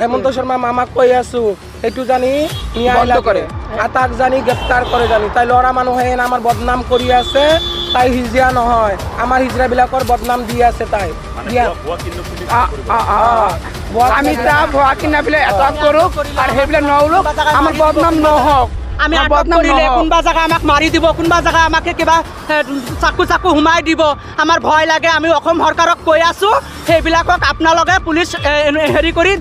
হেমন্ত শৰ্মা মামাক কৈ আছো এইটো জানি ন্যায় লাগে আটাক জানি গ্ৰেপ্তাৰ কৰে জানি তাই লৰা মানুহে আমাৰ বদনাম কৰি আছে তাই হিজৰা নহয় আমাৰ হিজৰা বিলাকৰ বদনাম দি আছে তাই আমি তা ভুয়া কিনা বিলে এটাক কৰো আৰু হেবিলে নওলো আমাৰ বদনাম নহওক আমি আটক কৰিলে কোনবা জায়গা আমাক মাৰি দিব কোনবা জায়গা আমাকে কিবা চাকু হুমাই দিব আমাৰ ভয় লাগে আমি অসম চৰকাৰক কৈ আছো সেইবিলাকক আপোনালোকে পুলিচ হেৰি কৰি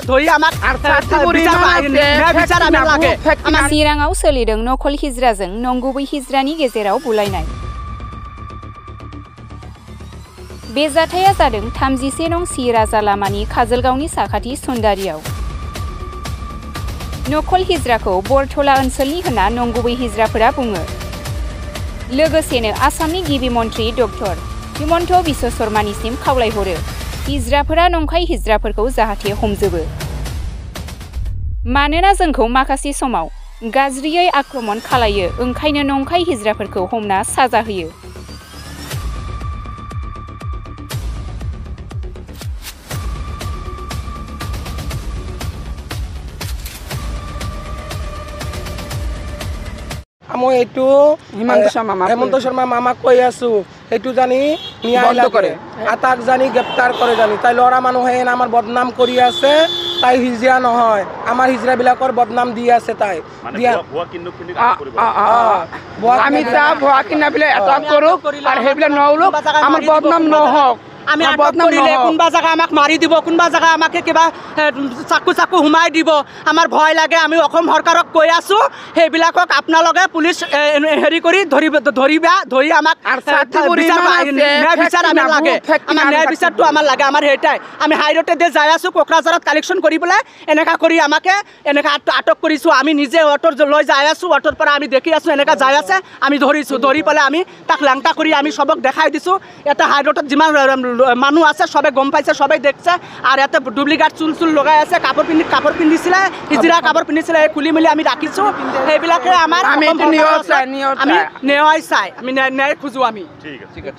ধৰি আমাক চিৰাঙাव सोलिदों नखल हिजराजों नंगुबै हिजरानि गेजेराव बुलायनाय बे जाथाया जादों 31 नं सिराजा लामानि काजलगावनि साखाथि सुन्दारियाव नखल हिजराखौ बरथला ओनसोलनि होनना नंगुबै हिजराफोरा बुङो लोगोसेनो आसामनि गिबि मन्थ्रि डक्टर हिमन्त बिश्व शर्मानिसिम खावलायहरो हिजराफोरा नंखाय हिजराफोरखौ जाहाथे हमजोबो मानोना जोंखौ माखासे समाव गाज्रियै आक्रमण खालायो ओंखायनो नंखाय हिजराफोरखौ हमना साजा होयो মই এইটো হেমন্ত শৰ্মা মামাক কৈ আছো এইটো জানি ন্যায় লাগে আটাক জানি গ্ৰেপ্তাৰ কৰে জানি তাই লৰা মানুহে আমাৰ বদনাম কৰি আছে তাই হিজৰা নহয় আমাৰ হিজৰা বিলাকৰ বদনাম দি আছে তাই আমি তা ভুয়া কিনা বিলে এটাক কৰো আৰু হেবিলে নওলো আমাৰ বদনাম নহওক আমি আটক কৰিলে কোনবা জায়গা আমাক মাৰি দিব কোনবা জায়গা আমাকে কিবা চাকু হুমাই দিব আমাৰ ভয় লাগে আমি অসম চৰকাৰক কৈ আছো সেইবিলাকক আপোনালোকে পুলিচ হেৰি কৰি ধৰি আমাক ন্যায় বিচাৰটো আমাৰ লাগে আমাৰ সেইটাই আমি হাইৰোডে যাই আছো কোকৰাঝাৰত কালেকশ্যন কৰিবলৈ এনেকা কৰি আমাকে এনেকা আটক কৰিছো আমি নিজে অটোৰ লৈ যাই আছো অটোৰ পৰা আমি দেখি আছো এনেকা যাই আছে আমি ধৰি পেলাই আমি তাক লাংটা কৰি আমি সবক দেখাই দিছো এটা হাইৰোডত যিমান মানুহ আছে সবে গম পাইছে সবে দেখছে আৰ এতে ডুপ্লিকেট চুল লগাই আছে কাপড় পিন্ধিছিলে হিজৰা কাপড় পিন্ধিছিলে খুলি মেলি আমি ৰাখিছো সেইবিলাকে আমাৰ আমি ন্যায় চাই আমি ন্যায় খুঁজো আমি ঠিক আছে